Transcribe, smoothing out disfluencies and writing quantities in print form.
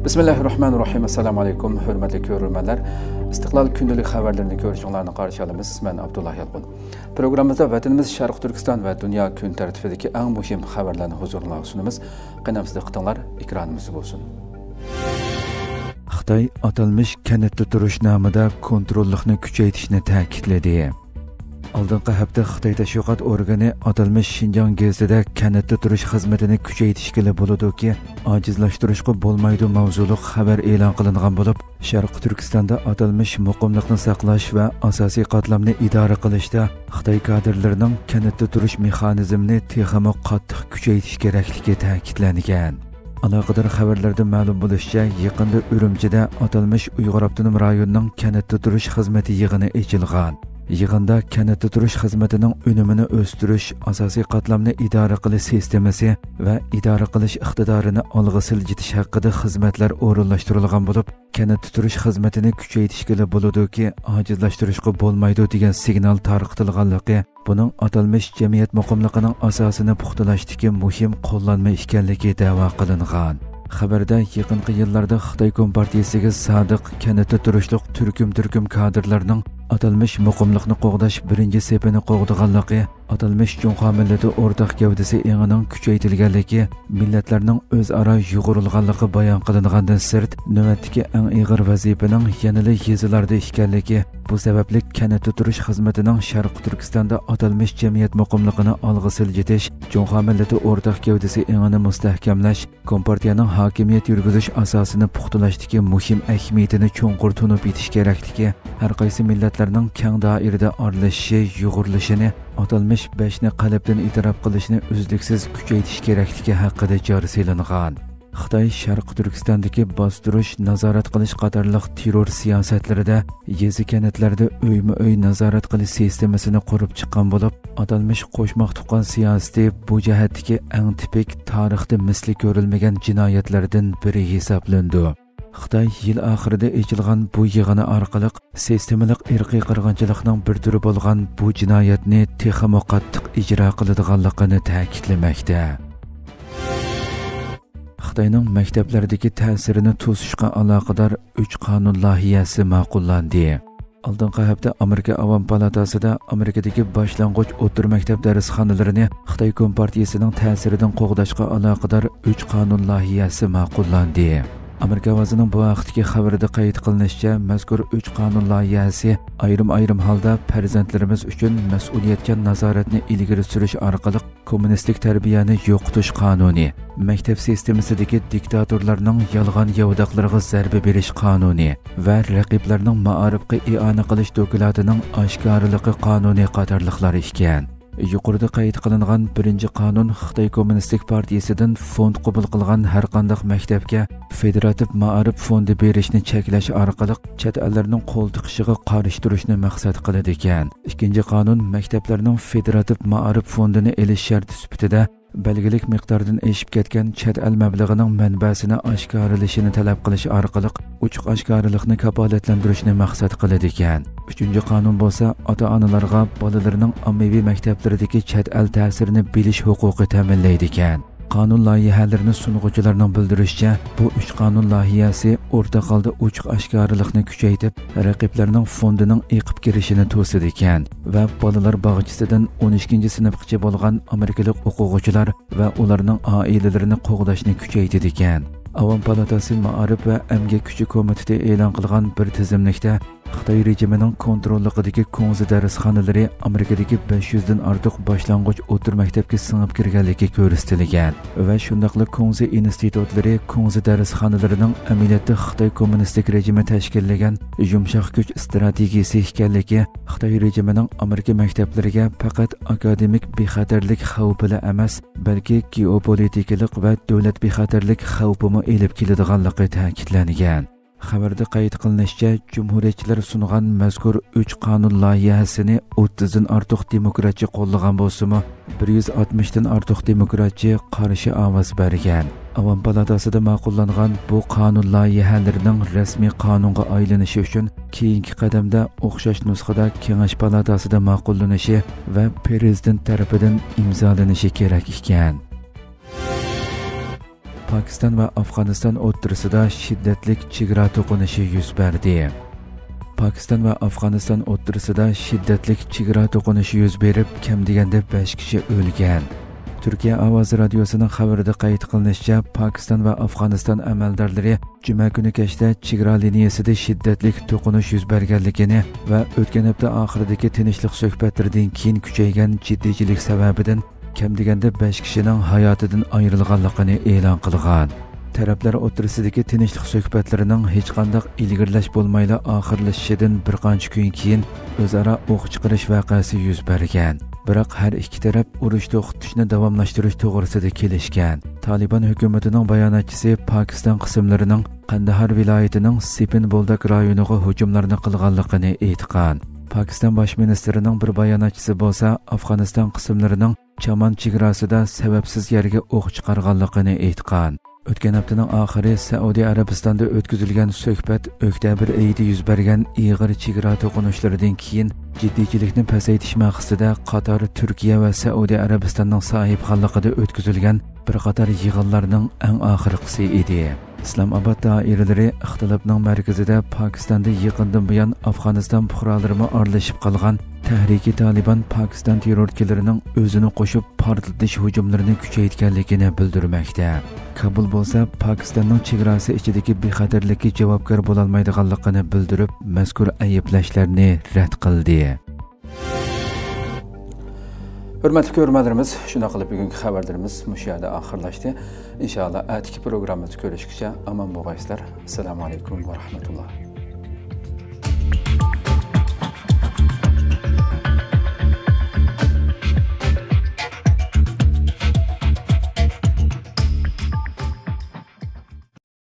Bismillahirrahmanirrahim. Assalamu alaykum, hörmətli görürmənlər. İstiqlal gündəlik xəbərlərini görüşünlərlə qarşı alırıq. Mən Abdullah Yalqın. Proqramımızda vətənimiz Şərq Türkistan və dünya gün tərtibidəki ən mühim xəbərlərini huzuruna sunumuz. Qənəmsizlik qıtınlar ekranımız olsun. Xitay atalmış kənətdə duruş namida kontrolluqni kuchaytirishni ta'kidladi. Oldingi hafta Xitoy tashviqot organi atalmış Xinjiang gezitida kənətdə duruş xizmatini kuchaytirishga bo'ladi-ki, ojizlashtirishga bo'lmaydi mavzuliq xabar e'lon qilingan bo'lib, Sharq Turkistonda atalmış muqimlikni saqlash va asosiy qatlamni idora qilishda Xitoy kadrlarining kənətdə duruş mexanizmini texmo qattiq kuchaytirish kerakligi ta'kidlangan. Aloqador xabarlarda ma'lum bo'lishicha, yaqinda Urumchida atalmış Uyg'ur avtonom rayonining kənətdə durush xizmati yig'ini ochilgan. Yig'inda kənətdə durush xizmatining unumini o'stirish, asosiy qatlamni idora qilish sistemasi va idora qilish iqtidorini olg'a siljitish haqida xizmatlar o'rinlashtirilgan bo'lib, kənətdə durush xizmatini kuchaytirishga bo'ladi-ki, ojizlashtirishga bo'lmaydi degan signal tarqatilganligi, buning atalmış jamiyat muqimligining asosini puxtalashdagi muhim qo'llanma ekanligi da'vo qilingan. Xabarda yaqinqi yillarda Xitoy Kompartiyasiga sodiq kənətdə turishliq turkum kadrlarning atalmış muqimlikni qo'g'dash birinchi sepini qo'g'diganligi, atalmış Junxo millati o'rtaq gavdasi engining kuchaytirilganligi, millatlarning o'zaro yug'urilganligi bayon qilingandan sirt, navbatdagi eng og'ir vazifaning yanada yezilarda ekanligi, bu sababli kənətdə turish xizmatining Sharq Turkistonda atalmış jamiyat muqimligini olg'a siljitish, Junxo millati o'rtaq gavdasi engini mustahkamlash, Kompartiyaning hokimiyat yurgizish asosini puxtalashdagi muhim ahamiyatini cho'nqur tunib yetish kerakligi, har qaysi millatlarning keng doirada aralashishi, yug'urilishini, atalmış 5ni qalbdan e'tirof qilishni uzluksiz kuchaytirish kerakligi haqida joriy qilingan. Xitoy Sharq Turkistondagi bostirish, nazorat qilish qatorliq terror siyosatlarida yezi kənətlarda uyma-uy nazorat qilish sistemasini qurib chiqqan bo'lib, atalmış qo'shmoq tuqqan siyosati bu jihatdagi eng tipik tarixda misli ko'rilmagan jinoyatlardan biri hisoblandi. Xitoy yil oxirida ochilgan bu yig'ini orqali sistemalik irqiy qirg'inchilikning bir turi bo'lgan bu jinoyatni texmo qattiq ijro qiladiganligini ta'kidlamoqda. Xitoyning maktablardagi ta'sirini to'sishga aloqador 3 qonun loyihasi ma'qullandi. Oldingi hafta Amerika Avom palatasida Amerikadagi boshlang'ich o'rta maktab darsxonalarini Xitoy Kompartiyasining ta'siridan qo'g'dashga aloqador 3 qonun loyihasi ma'qullandi. Amerika vazining bu vaqtdagi xabarida qayd qilinishicha, mazkur 3 qonun loyihasi ayrim holda farzandlarimiz uchun mas'uliyatga nazoratni ilgari surish orqali kommunistik tarbiyani yo'qotish qonuni, maktab sistemasidagi diktatorlarning yolg'on yovdaqlariga zarba berish qonuni va raqiblarning ma'arifga i'ona qilish doklatining oshkorligi qonuni qatorliqlar ekan. Yuqorida qayd qilingan birinchi qonun Xitoy Kommunistik partiyasidan fond qabul qilgan har qanday maktabga federativ ma'arif fondi berishni cheklash orqali chet ellarning qo'l tiqishiga qarshi turishni maqsad qiladi ekan. Ikkinchi qonun maktablarning federativ ma'arif fondini elish sharti sifatida belgilik miqdordan eshib ketgan chet el mablag'ining manbasini oshkorlashini talab qilish orqali ochiq oshkorlikni kafolatlantirishni maqsad qiladi ekan. Uchinchi qonun bo'lsa, ota-onalarga bolalarining ommaviy maktablaridagi chet el ta'sirini bilish huquqi ta'minlaydi ekan. Qonun loyihalarini sunuvchilarning bildirishicha, bu 3 qonun loyihasi o'rta holda ochiq oshkorlikni kuchaytirib, raqiblarning fondining eqib kirishini to'sadi ekan va bolalar bog'chasidan 12-sinfgacha bo'lgan amerikalik o'quvchilar va ularning oilalarini qo'g'dashni kuchaytirdi ekan. Avom palatasi Ma'arif va Emgak kuchi komiteti e'lon qilgan bir tizimlikda Xitoy rejimining kontrolligidagi ko'ngzi darsxonalari Amerikadagi 500 dan ortiq boshlang'ich o'rta maktabga singib kirganligi ko'rsatilgan va shundaqli ko'ngzi institutlari, ko'ngzi darsxonalarining amaliyotda Xitoy kommunistik rejimi tashkillagan yumshoq kuch strategiyasi ekanligi, Xitoy rejimining Amerika maktablariga faqat akademik bexatarlik xavfi emas, balki geopolitikalik va davlat bexatarlik xavfini elib keladiganligi ta'kidlangan. Xabarda qayd qilinishicha, jumhuriyatchilar sungan mazkur 3 qonun loyihasini 30 dan ortiq demokratchi qo'llagan bo'lsa-mu, 160 dan ortiq demokratchi qarshi ovoz bergan. Avom palatasida ma'qullangan bu qonun loyihalarining rasmiy qonunga aylanishi uchun keyingi qadamda o'xshash nusxada Kengash palatasida ma'qullanishi va prezident tomonidan imzolanishi kerak ekan. Pakistan va Afg'oniston o'rtasida shiddatli chegara to'qinishi yuz berdi. Pakistan va Afg'oniston o'rtasida shiddatli chegara to'qinishi yuz berib, kam deganda 5 kishi o'lgan. Turkiya Ovozi radiosining xabarida qayd qilinishicha, Pakistan va Afg'oniston amaldorlari juma kuni kechda chegara liniyasida shiddatli to'qinish yuz berganligini va o'tgan hafta oxiridagi tinchlik suhbatlaridan keyin kuchaygan jiddiychilik sababidan kam deganda 5 kishining hayotidan ayrilganligini e'lon qilgan. Taraflar o'rtasidagi tinchlik suhbatlarining hech qanday ilgirlash bo'lmayla oxirlashishidan bir qancha kun keyin o'zaro o'q chiqarish voqeasi yuz bergan. Biroq har ikki taraf urush to'xtatishni davomlashtirish to'g'risida kelishgan. Taliban hukumatining bayonotchisi Pokiston qismlarining Qandahar viloyatining Sipin Boldak rayoniga hujumlarni qilganligini aytgan. Pokiston bosh ministrining bir bayonotchisi bo'lsa, Afg'oniston qismlarining Chaman chegarasida sababsiz yerga o'q chiqarganligini aytgan. O'tgan haftaning oxiri Saudiya Arabistonda o'tkazilgan suhbat oktyabr oyida yuz bergan ig'ir chegara to'qinishlaridan keyin jiddiychilikni pasaytirish maqsadida qator Turkiya va Saudiya Arabistonning sohibxonligida o'tkazilgan bir qator yig'inlarning eng oxirgisi edi. Islomobod doiralari ixtilofning markazida Pokistonda yaqindan buyon Afg'oniston fuqarolarini aralashib qolgan Tahriki Taliban Pokiston terrorchilarining o'zini qo'shib portlatish hujumlarini kuchaytirganligini bildirmoqda. Kabul bo'lsa, Pokistonning chegarasi ichidagi bexatarlikka javobgar bo'la olmaydiganligini bildirib, mazkur ayblashlarni rad qildi. Hurmatli ko'ruvchilarimiz, shuna qilib bugungi xabarlarimiz mush yerda oxirlashdi. Inshaalloh atiki programmamizni ko'rishguncha omon bo'linglar. Assalomu alaykum va rahmatulloh.